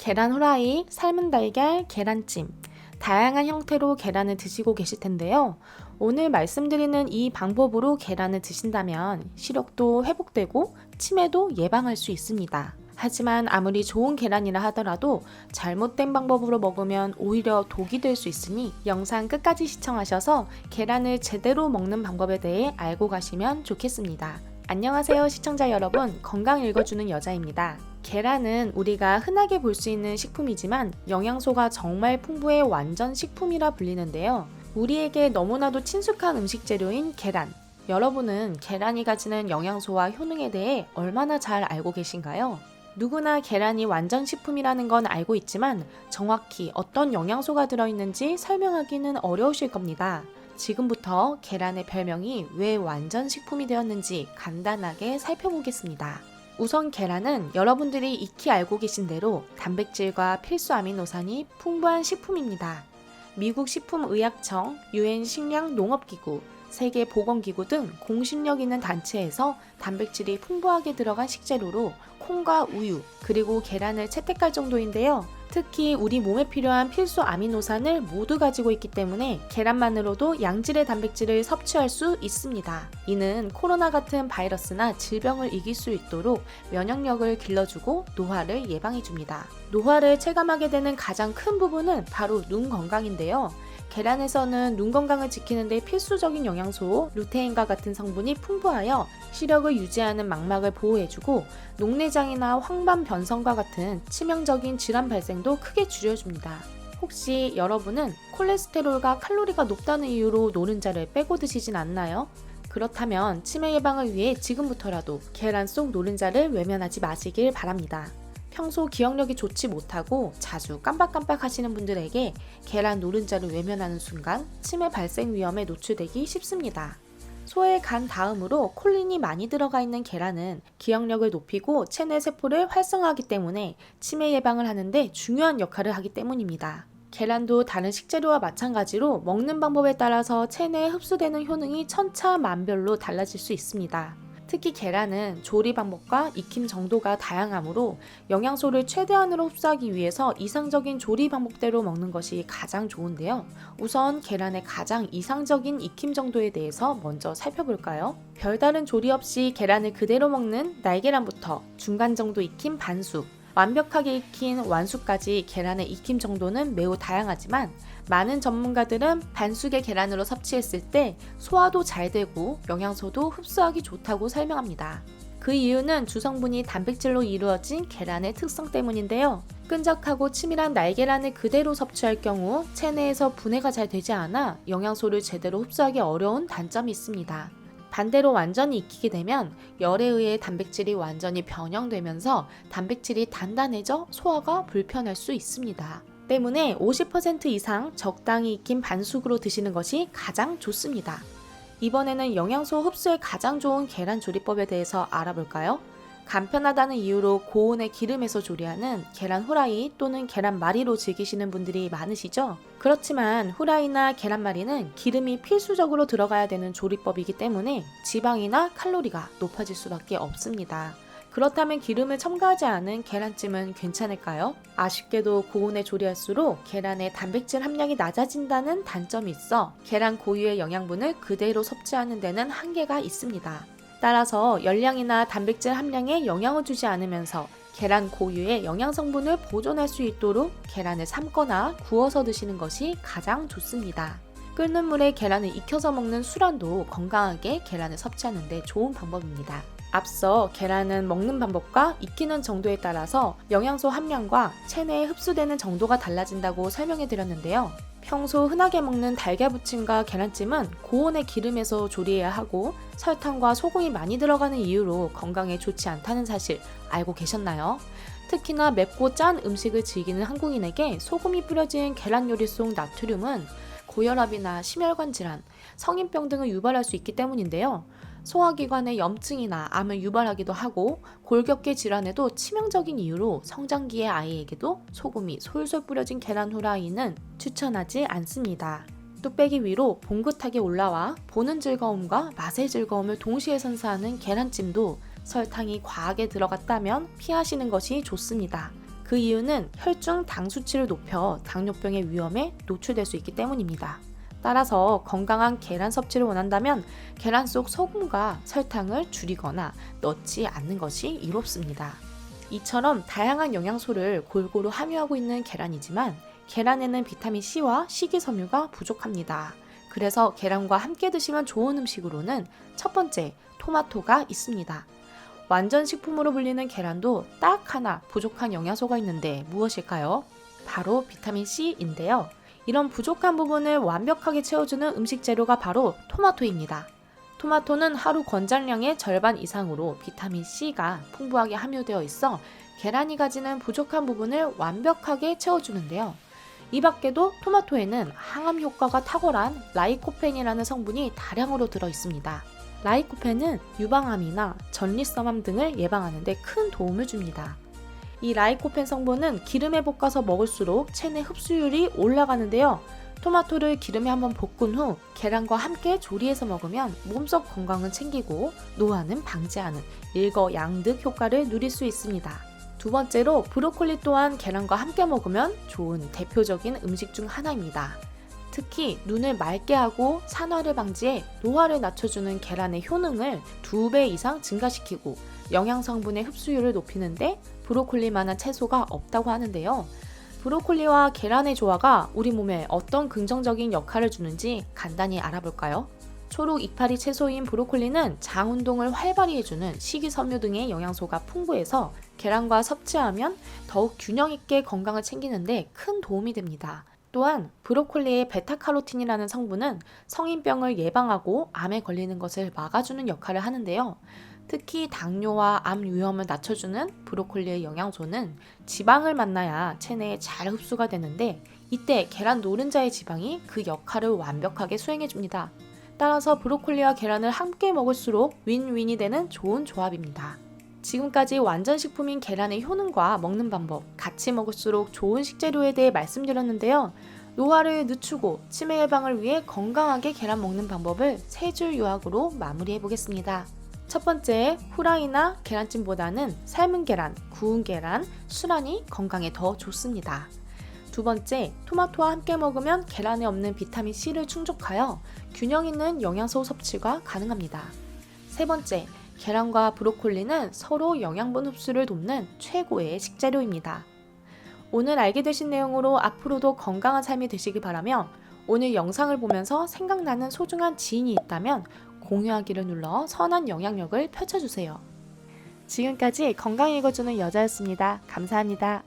계란 후라이, 삶은 달걀, 계란찜, 다양한 형태로 계란을 드시고 계실 텐데요. 오늘 말씀드리는 이 방법으로 계란을 드신다면 시력도 회복되고 치매도 예방할 수 있습니다. 하지만 아무리 좋은 계란이라 하더라도 잘못된 방법으로 먹으면 오히려 독이 될 수 있으니 영상 끝까지 시청하셔서 계란을 제대로 먹는 방법에 대해 알고 가시면 좋겠습니다. 안녕하세요 시청자 여러분, 건강 읽어주는 여자입니다. 계란은 우리가 흔하게 볼 수 있는 식품이지만 영양소가 정말 풍부해 완전 식품이라 불리는데요. 우리에게 너무나도 친숙한 음식 재료인 계란. 여러분은 계란이 가지는 영양소와 효능에 대해 얼마나 잘 알고 계신가요? 누구나 계란이 완전 식품이라는 건 알고 있지만 정확히 어떤 영양소가 들어있는지 설명하기는 어려우실 겁니다. 지금부터 계란의 별명이 왜 완전 식품이 되었는지 간단하게 살펴보겠습니다. 우선 계란은 여러분들이 익히 알고 계신 대로 단백질과 필수 아미노산이 풍부한 식품입니다. 미국 식품의약청, UN 식량농업기구, 세계보건기구 등 공신력 있는 단체에서 단백질이 풍부하게 들어간 식재료로 콩과 우유, 그리고 계란을 채택할 정도인데요. 특히 우리 몸에 필요한 필수 아미노산을 모두 가지고 있기 때문에 계란만으로도 양질의 단백질을 섭취할 수 있습니다. 이는 코로나 같은 바이러스나 질병을 이길 수 있도록 면역력을 길러주고 노화를 예방해줍니다. 노화를 체감하게 되는 가장 큰 부분은 바로 눈 건강인데요. 계란에서는 눈 건강을 지키는 데 필수적인 영양소 루테인과 같은 성분이 풍부하여 시력을 유지하는 망막을 보호해주고 녹내장이나 황반 변성과 같은 치명적인 질환 발생도 크게 줄여줍니다. 혹시 여러분은 콜레스테롤과 칼로리가 높다는 이유로 노른자를 빼고 드시진 않나요? 그렇다면 치매 예방을 위해 지금부터라도 계란 속 노른자를 외면하지 마시길 바랍니다. 평소 기억력이 좋지 못하고 자주 깜빡깜빡 하시는 분들에게 계란 노른자를 외면하는 순간 치매 발생 위험에 노출되기 쉽습니다. 소의 간 다음으로 콜린이 많이 들어가 있는 계란은 기억력을 높이고 체내 세포를 활성화하기 때문에 치매 예방을 하는데 중요한 역할을 하기 때문입니다. 계란도 다른 식재료와 마찬가지로 먹는 방법에 따라서 체내에 흡수되는 효능이 천차만별로 달라질 수 있습니다. 특히 계란은 조리 방법과 익힘 정도가 다양하므로 영양소를 최대한으로 흡수하기 위해서 이상적인 조리 방법대로 먹는 것이 가장 좋은데요. 우선 계란의 가장 이상적인 익힘 정도에 대해서 먼저 살펴볼까요? 별다른 조리 없이 계란을 그대로 먹는 날계란부터 중간 정도 익힌 반숙, 완벽하게 익힌 완숙까지 계란의 익힘 정도는 매우 다양하지만 많은 전문가들은 반숙의 계란으로 섭취했을 때 소화도 잘 되고 영양소도 흡수하기 좋다고 설명합니다. 그 이유는 주성분이 단백질로 이루어진 계란의 특성 때문인데요. 끈적하고 치밀한 날계란을 그대로 섭취할 경우 체내에서 분해가 잘 되지 않아 영양소를 제대로 흡수하기 어려운 단점이 있습니다. 반대로 완전히 익히게 되면 열에 의해 단백질이 완전히 변형되면서 단백질이 단단해져 소화가 불편할 수 있습니다. 때문에 50% 이상 적당히 익힌 반숙으로 드시는 것이 가장 좋습니다. 이번에는 영양소 흡수에 가장 좋은 계란 조리법에 대해서 알아볼까요? 간편하다는 이유로 고온의 기름에서 조리하는 계란 후라이 또는 계란말이로 즐기시는 분들이 많으시죠? 그렇지만 후라이나 계란말이는 기름이 필수적으로 들어가야 되는 조리법이기 때문에 지방이나 칼로리가 높아질 수밖에 없습니다. 그렇다면 기름을 첨가하지 않은 계란찜은 괜찮을까요? 아쉽게도 고온에 조리할수록 계란의 단백질 함량이 낮아진다는 단점이 있어 계란 고유의 영양분을 그대로 섭취하는 데는 한계가 있습니다. 따라서 열량이나 단백질 함량에 영향을 주지 않으면서 계란 고유의 영양 성분을 보존할 수 있도록 계란을 삶거나 구워서 드시는 것이 가장 좋습니다. 끓는 물에 계란을 익혀서 먹는 술안도 건강하게 계란을 섭취하는 데 좋은 방법입니다. 앞서 계란은 먹는 방법과 익히는 정도에 따라서 영양소 함량과 체내에 흡수되는 정도가 달라진다고 설명해 드렸는데요. 평소 흔하게 먹는 달걀 부침과 계란찜은 고온의 기름에서 조리해야 하고 설탕과 소금이 많이 들어가는 이유로 건강에 좋지 않다는 사실 알고 계셨나요? 특히나 맵고 짠 음식을 즐기는 한국인에게 소금이 뿌려진 계란 요리 속 나트륨은 고혈압이나 심혈관 질환, 성인병 등을 유발할 수 있기 때문인데요. 소화기관의 염증이나 암을 유발하기도 하고 골격계 질환에도 치명적인 이유로 성장기의 아이에게도 소금이 솔솔 뿌려진 계란 후라이는 추천하지 않습니다. 뚝배기 위로 봉긋하게 올라와 보는 즐거움과 맛의 즐거움을 동시에 선사하는 계란찜도 설탕이 과하게 들어갔다면 피하시는 것이 좋습니다. 그 이유는 혈중 당 수치를 높여 당뇨병의 위험에 노출될 수 있기 때문입니다. 따라서 건강한 계란 섭취를 원한다면 계란 속 소금과 설탕을 줄이거나 넣지 않는 것이 이롭습니다. 이처럼 다양한 영양소를 골고루 함유하고 있는 계란이지만 계란에는 비타민 C와 식이섬유가 부족합니다. 그래서 계란과 함께 드시면 좋은 음식으로는 첫 번째, 토마토가 있습니다. 완전 식품으로 불리는 계란도 딱 하나 부족한 영양소가 있는데 무엇일까요? 바로 비타민 C인데요. 이런 부족한 부분을 완벽하게 채워주는 음식 재료가 바로 토마토입니다. 토마토는 하루 권장량의 절반 이상으로 비타민 C가 풍부하게 함유되어 있어 계란이 가지는 부족한 부분을 완벽하게 채워주는데요. 이 밖에도 토마토에는 항암 효과가 탁월한 라이코펜이라는 성분이 다량으로 들어 있습니다. 라이코펜은 유방암이나 전립선암 등을 예방하는 데 큰 도움을 줍니다. 이 라이코펜 성분은 기름에 볶아서 먹을수록 체내 흡수율이 올라가는데요. 토마토를 기름에 한번 볶은 후 계란과 함께 조리해서 먹으면 몸속 건강은 챙기고 노화는 방지하는 일거양득 효과를 누릴 수 있습니다. 두 번째로 브로콜리 또한 계란과 함께 먹으면 좋은 대표적인 음식 중 하나입니다. 특히 눈을 맑게 하고 산화를 방지해 노화를 낮춰주는 계란의 효능을 2배 이상 증가시키고 영양 성분의 흡수율을 높이는데 브로콜리만한 채소가 없다고 하는데요. 브로콜리와 계란의 조화가 우리 몸에 어떤 긍정적인 역할을 주는지 간단히 알아볼까요? 초록 이파리 채소인 브로콜리는 장 운동을 활발히 해주는 식이섬유 등의 영양소가 풍부해서 계란과 섭취하면 더욱 균형 있게 건강을 챙기는데 큰 도움이 됩니다. 또한 브로콜리의 베타카로틴이라는 성분은 성인병을 예방하고 암에 걸리는 것을 막아주는 역할을 하는데요. 특히 당뇨와 암 위험을 낮춰주는 브로콜리의 영양소는 지방을 만나야 체내에 잘 흡수가 되는데 이때 계란 노른자의 지방이 그 역할을 완벽하게 수행해줍니다. 따라서 브로콜리와 계란을 함께 먹을수록 윈윈이 되는 좋은 조합입니다. 지금까지 완전 식품인 계란의 효능과 먹는 방법, 같이 먹을수록 좋은 식재료에 대해 말씀드렸는데요. 노화를 늦추고 치매 예방을 위해 건강하게 계란 먹는 방법을 3줄 요약으로 마무리해 보겠습니다. 첫 번째, 후라이나 계란찜보다는 삶은 계란, 구운 계란, 수란이 건강에 더 좋습니다. 두 번째, 토마토와 함께 먹으면 계란에 없는 비타민 C를 충족하여 균형 있는 영양소 섭취가 가능합니다. 세 번째, 계란과 브로콜리는 서로 영양분 흡수를 돕는 최고의 식재료입니다. 오늘 알게 되신 내용으로 앞으로도 건강한 삶이 되시길 바라며 오늘 영상을 보면서 생각나는 소중한 지인이 있다면 공유하기를 눌러 선한 영향력을 펼쳐주세요. 지금까지 건강 읽어주는 여자였습니다. 감사합니다.